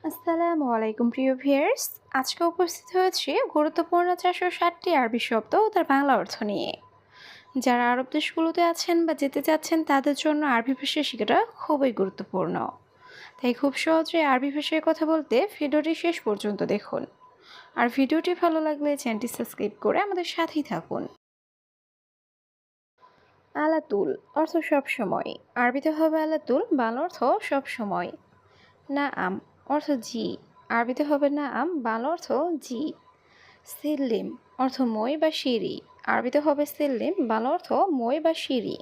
আসসালামু আলাইকুম প্রিয় ভিউয়ার্স। আজকে উপস্থিত হয়েছি গুরুত্বপূর্ণ 460টি আরবি শব্দ ও তার বাংলা অর্থ নিয়ে। যারা আরব দেশগুলোতে আছেন বা যেতে চাচ্ছেন তাদের জন্য আরবি ভাষা শেখাটা খুবই গুরুত্বপূর্ণ। তাই খুব সহজে আরবি ভাষায় কথা বলতে ভিডিওটি শেষ পর্যন্ত দেখুন। আর ভিডিওটি ভালো লাগলে চ্যানেলটি সাবস্ক্রাইব করে আমাদের সাথেই থাকুন। আলাতুল অর্থ সবসময়। আরবিতে হবে আলাতুল, বাংলা অর্থ সবসময়। নাআম অর্থ জি। আরবিতে হবে নাআম, বাংলা অর্থ জি। সিল্লিম অর্থ মই বা সিঁড়ি। আরবিতে হবে সিল্লিম, বাংলা অর্থ মই বা সিঁড়ি।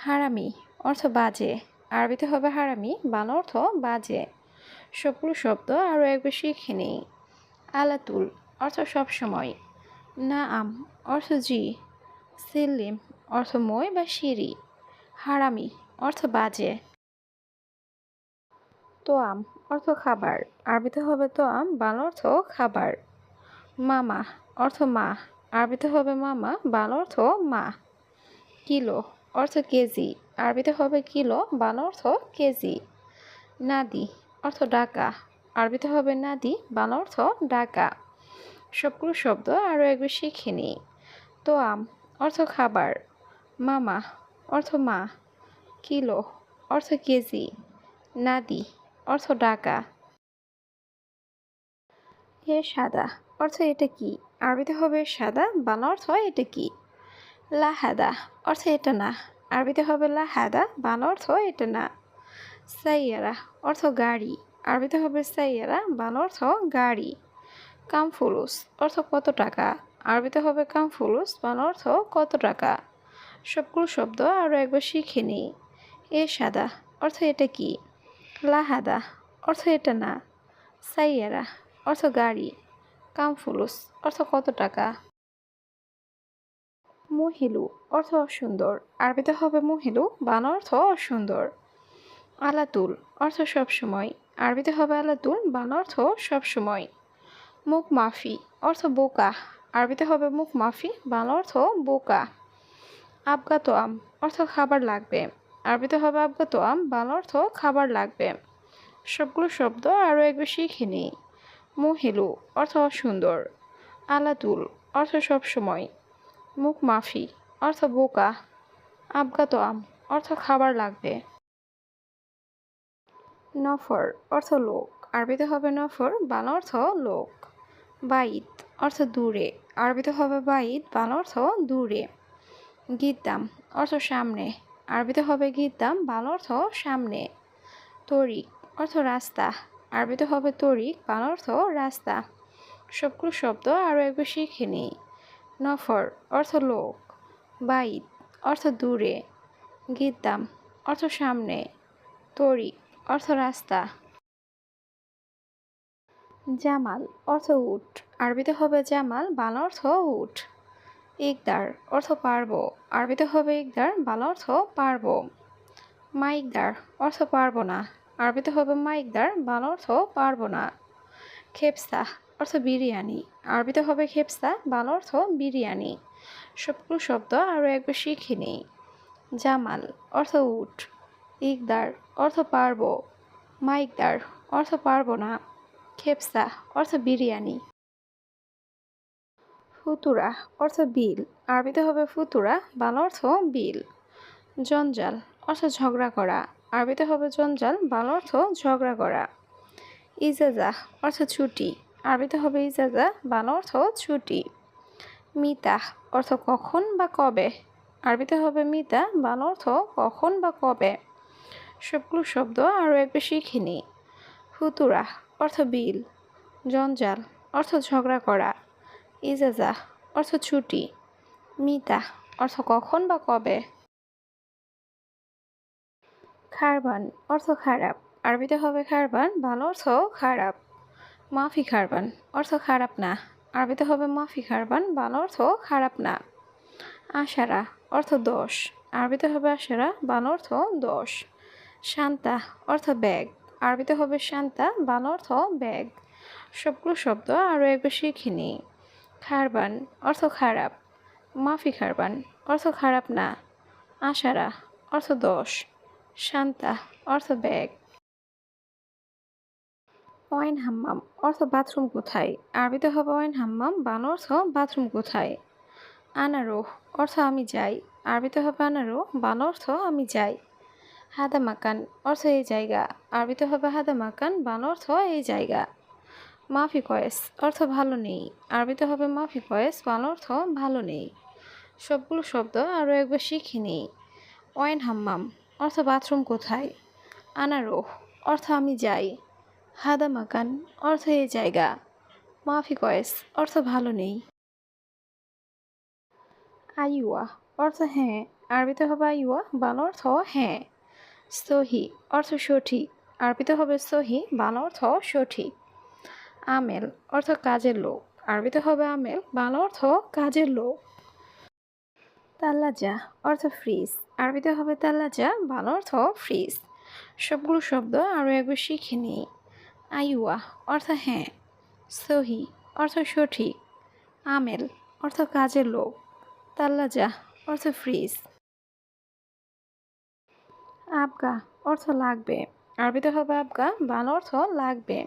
হারামি অর্থ বাজে। আরবিতে হবে হারামি, বাংলা অর্থ বাজে। সবগুলো শব্দ আরও একবার শিখে নেই। আলাতুল অর্থ সবসময়। নাআম অর্থ জি। সিল্লিম অর্থ মই বা সিঁড়ি। হারামি অর্থ বাজে। তোয়াম অর্থ খাবার। আরবিতে হবে তোয়াম, বাংলা অর্থ খাবার। মামা অর্থ মা। আরবিতে হবে মামা, বাংলা অর্থ মা। কিলো অর্থ কেজি। আরবিতে হবে কিলো, বাংলা অর্থ কেজি। নাদি অর্থ ডাকা। আরবিতে হবে নাদি, বাংলা অর্থ ডাকা। সবগুলো শব্দ আরও একবার শিখে নিই। তোয়াম অর্থ খাবার। মামা অর্থ মা। কিলো অর্থ কেজি। নাদি অর্থ ডাকা। এ সাদা অর্থ এটা কি। আরবিতে হবে সাদা, বাংলা অর্থ এটা কি। লাহাদা অর্থ এটা না। আরবিতে হবে লাহাদা, বাংলা অর্থ এটা না। সাইয়ারা অর্থ গাড়ি। আরবিতে হবে সাইয়ারা, বাংলা অর্থ গাড়ি। কামফুলুস অর্থ কত টাকা। আরবিতে হবে কামফুলুস, বাংলা অর্থ কত টাকা। সবগুলো শব্দ আরও একবার শিখে নিই। এ সাদা অর্থ এটা কি। লাহাদা অর্থ এটা না। সাইয়ারা অর্থ গাড়ি। কামফুলুস অর্থ কত টাকা। মহিলু অর্থ অসুন্দর। আরবিতে হবে মহিলু, বাংলা অর্থ অসুন্দর। আলাতুল অর্থ সবসময়। আরবিতে হবে আলাতুল, বাংলা অর্থ সবসময়। মুখ মাফি অর্থ বোকা। আরবিতে হবে মুখ মাফি, বাংলা অর্থ বোকা। আবগাতো আম অর্থ খাবার লাগবে। আরবিতে হবে আবগাতো আম, বাংলা অর্থ খাবার লাগবে। সবগুলো শব্দ আরও একবার শিখে নিই। মহিলু অর্থ অসুন্দর। আলাতুল অর্থ সবসময়। মুখ মাফি অর্থ বোকা। আবগাতো আম অর্থ খাবার লাগবে। নফর অর্থ লোক। আরবিতে হবে নফর, বাংলা অর্থ লোক। বাইত অর্থ দূরে। আরবিতে হবে বাইত, বাংলা অর্থ দূরে। গিদ্দাম অর্থ সামনে। আরবিতে হবে গিদ্দাম, বাংলা অর্থ সামনে। তরিক অর্থ রাস্তা। আরবিতে হবে তরিক, বাংলা অর্থ রাস্তা। সবগুলো শব্দ আরও একবার শিখে নিই। নফর অর্থ লোক। বাইত অর্থ দূরে। গিদ্দাম অর্থ সামনে। তরিক অর্থ রাস্তা। জামাল অর্থ উট। আরবিতে হবে জামাল, বাংলা অর্থ উট। ইকদার অর্থ পারবো। আরবিতে হবে ইকদার, বাংলা অর্থ পারবো। মাইকদার অর্থ পারবো না। আরবিতে হবে মাইকদার, বাংলা অর্থ পারবো না। খেপসা অর্থ বিরিয়ানি। আরবিতে হবে খেপসা, বাংলা অর্থ বিরিয়ানি। সবগুলো শব্দ আরও একবার শিখে নিই। জামাল অর্থ উট। ইকদার অর্থ পারবো। মাইকদার অর্থ পারবো না। খেপসা অর্থ বিরিয়ানি। ফুতুরা অর্থ বিল। আরবিতে হবে ফুতুরা, বাংলা অর্থ বিল। জঞ্জাল অর্থ ঝগড়া করা। আরবিতে হবে জঞ্জাল, বাংলা অর্থ ঝগড়া করা। ইজাজা অর্থ ছুটি। আরবিতে হবে ইজাজা, বাংলা অর্থ ছুটি। মিতা অর্থ কখন বা কবে। আরবিতে হবে মিতা, বাংলা অর্থ কখন বা কবে। সবগুলো শব্দ আরও একবার শিখে নিই। ফুতুরা অর্থ বিল। জঞ্জাল অর্থ ঝগড়া করা। ইজাজা অর্থ ছুটি। মিতা অর্থ কখন বা কবে। খারবান অর্থ খারাপ। আরবিতে হবে খারবান, বাংলা অর্থ খারাপ। মাফি খারবান অর্থ খারাপ না। আরবিতে হবে মাফি খারবান, বাংলা অর্থ খারাপ না। আশারা অর্থ 10। আরবিতে হবে আশারা, বাংলা অর্থ 10। শান্তা অর্থ ব্যাগ। আরবিতে হবে শান্তা, বাংলা অর্থ ব্যাগ। সবগুলো শব্দ আরও একবার শিখে নিই। খারবান অর্থ খারাপ। মাফি খারবান অর্থ খারাপ না। আশারা অর্থ 10। শান্তা অর্থ ব্যাগ। ওয়াইন হাম্মাম অর্থ বাথরুম কোথায়? আরবিতে হবে ওয়াইন হাম্মাম, বাংলা অর্থ বাথরুম কোথায়? আনারোহ অর্থ আমি যাই। আরবিতে হবে আনারোহ, বাংলা অর্থ আমি যাই। হাদা মাকান অর্থ এই জায়গা। আরবিতে হবে হাদা মাকান, বাংলা অর্থ এই জায়গা। মাফি কয়েস অর্থ ভালো নেই। আরবিতে হবে মাফি কয়েস, বাংলা অর্থ ভালো নেই। সবগুলো শব্দ আরও একবার শিখে নিই। ওয়াইন হাম্মাম অর্থ বাথরুম কোথায়? আনারোহ অর্থ আমি যাই। হাদা মাকান অর্থ এই জায়গা। মাফি কয়েস অর্থ ভালো নেই। আইওয়া অর্থ হ্যাঁ। আরবিতে হবে আইওয়া, বাংলা অর্থ হ্যাঁ। সহি অর্থ সঠিক। আরবিতে হবে সহি, বাংলা অর্থ সঠিক। আমেল অর্থ কাজের লোক। আরবিতে হবে আমেল, বাংলা অর্থ কাজের লোক। তাল্লাজা অর্থ ফ্রিজ। আরবিতে হবে তাল্লাজা, বাংলা অর্থ ফ্রিজ। সবগুলো শব্দ আরও একবার শিখে নিই। আইওয়া অর্থ হ্যাঁ। সহি অর্থ সঠিক। আমেল অর্থ কাজের লোক। তাল্লাজা অর্থ ফ্রিজ। আবগা অর্থ লাগবে। আরবিতে হবে আবগা, বাংলা অর্থ লাগবে।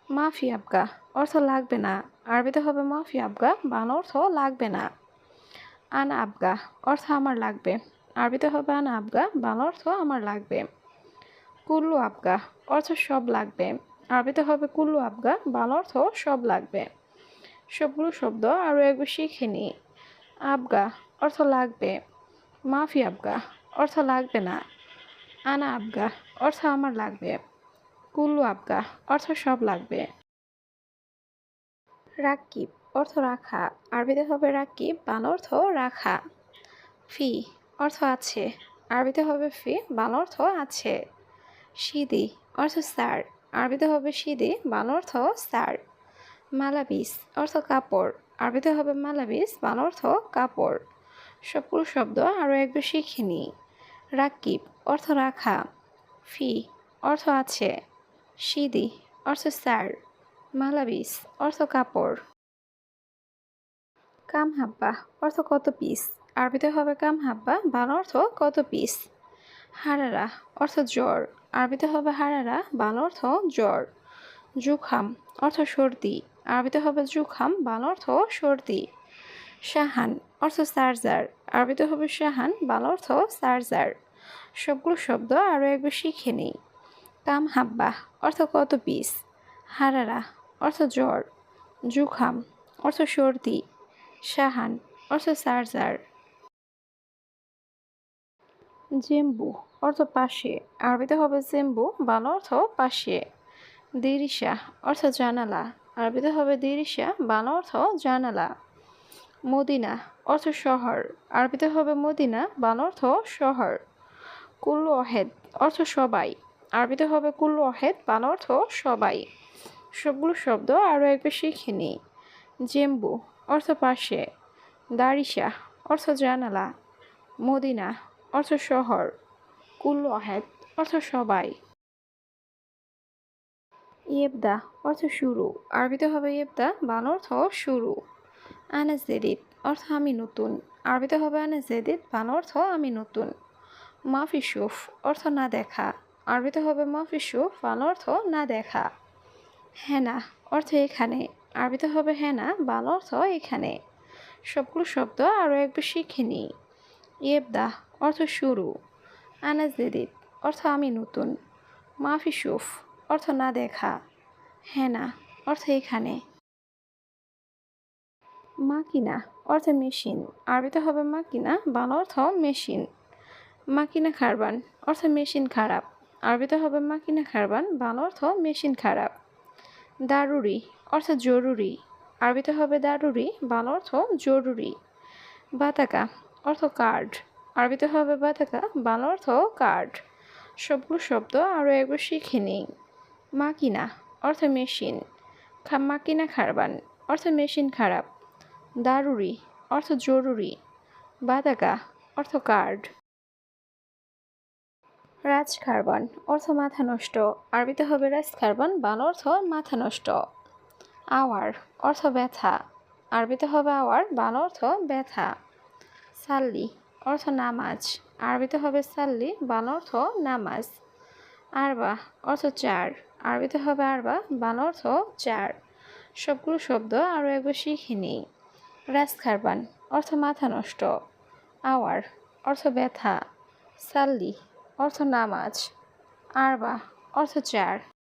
মাফি আবগা অর্থ লাগবে না। আরবিতে হবে মাফি আবগা, বাংলা অর্থ লাগবে না। আনা আবগা অর্থ আমার লাগবে। আরবিতে হবে আনা আবগা, বাংলা অর্থ আমার লাগবে। কুল্লু আবগা অর্থ সব লাগবে। আরবিতে হবে কুল্লু আবগা, বাংলা অর্থ সব লাগবে। সবগুলো শব্দ আরও একবার শিখে নিই। আবগা অর্থ লাগবে। মাফি আবগা অর্থ লাগবে না। আনা আবগা অর্থ আমার লাগবে। কুল্লু আবগা অর্থ সব লাগবে। রাকিব অর্থ রাখা। আরবিতে হবে রাকিব, বাংলা অর্থ রাখা। ফি অর্থ আছে। আরবিতে হবে ফি, বাংলা অর্থ আছে। সিদি অর্থ স্যার। আরবিতে হবে সিদি, বাংলা অর্থ স্যার। মালাবিস অর্থ কাপড়। আরবিতে হবে মালাবিস, বাংলা অর্থ কাপড়। সবগুলো শব্দ আরও একবার শিখে নিই। রাকিব অর্থ রাখা। ফি অর্থ আছে। সিদি অর্থ স্যার। মালাবিস অর্থ কাপড়। কাম হাব্বা অর্থ কত পিস। আরবিতে হবে কাম হাব্বা, বাংলা অর্থ কত পিস। হারারা অর্থ জ্বর। আরবিতে হবে হারারা, বাংলা অর্থ জ্বর। জুখাম অর্থ সর্দি। আরবিতে হবে জুখাম, বাংলা অর্থ সর্দি। শাহান অর্থ চার্জার। আরবিতে হবে শাহান, বাংলা অর্থ চার্জার। সবগুলো শব্দ আরও একবার শিখে নিই। কাম হাব্বা অর্থ কত পিস। হারারা অর্থ জ্বর। জুখাম অর্থ সর্দি। শাহান অর্থ চার্জার। জেম্বু অর্থ পাশে। আরবিতে হবে জেম্বু, বাংলা অর্থ পাশে। দিরিশা অর্থ জানালা। আরবিতে হবে দিরিশা, বাংলা অর্থ জানালা। মদিনা অর্থ শহর। আরবিতে হবে মদিনা, বাংলা অর্থ শহর। কুল্লু অহেদ অর্থ সবাই। আরবিতে হবে কুল্লু অহেদ, বাংলা অর্থ সবাই। সবগুলো শব্দ আরও একবার শিখে নিই। জেম্বু অর্থ পাশে। দারিশা অর্থ জানালা। মদিনা অর্থ শহর। কুল্লু অহেদ অর্থ সবাই। ইয়েবদা অর্থ শুরু। আরবিতে হবে ইয়েবদা, বাংলা অর্থ শুরু। আনা জেদিদ অর্থ আমি নতুন। আরবিতে হবে আনা জেদিদ, বাংলা অর্থ আমি নতুন। মাফি শুফ অর্থ না দেখা। আরবিতে হবে মাফি শুফ, বাংলা অর্থ না দেখা। হেনা অর্থ এখানে। আরবিতে হবে হেনা, বাংলা অর্থ এখানে। সবগুলো শব্দ আরও একবার শিখে নিই। ইয়েবদা অর্থ শুরু। আনা জেদিদ অর্থ আমি নতুন। মাফি শুফ অর্থ না দেখা। হেনা অর্থ এখানে। মাকিনা অর্থ মেশিন। আরবিতে হবে মাকিনা, বাংলা অর্থ মেশিন। মাকিনা খারবান অর্থ মেশিন খারাপ। আরবিতে হবে মাকিনা খারবান, বাংলা অর্থ মেশিন খারাপ। দারুরি অর্থ জরুরি। আরবিতে হবে দারুরি, বাংলা অর্থ জরুরি। বাতাকা অর্থ কার্ড। আরবিতে হবে বাতাকা, বাংলা অর্থ কার্ড। সবগুলো শব্দ আরও একবার শিখে নিই। মাকিনা অর্থ মেশিন। মাকিনা খারবান অর্থ মেশিন খারাপ। দারুরি অর্থ জরুরি। বাতাকা অর্থ কার্ড। রাজ খারবান অর্থ মাথা নষ্ট। আরবিতে হবে রাজ খারবান, বাংলা অর্থ মাথা নষ্ট। আওয়ার অর্থ ব্যথা। আরবিতে হবে আওয়ার, বাংলা অর্থ ব্যথা। সাল্লি অর্থ নামাজ। আরবিতে হবে সাল্লি, বাংলা অর্থ নামাজ। আরবা অর্থ চার। আরবিতে হবে আরবা, বাংলা অর্থ 4। সবগুলো শব্দ আরও একবার শিখে নিই। রাজখারবান অর্থ মাথা নষ্ট। আওয়ার অর্থ ব্যথা। সাল্লি অর্থ নামাজ। আরবা অর্থ 4।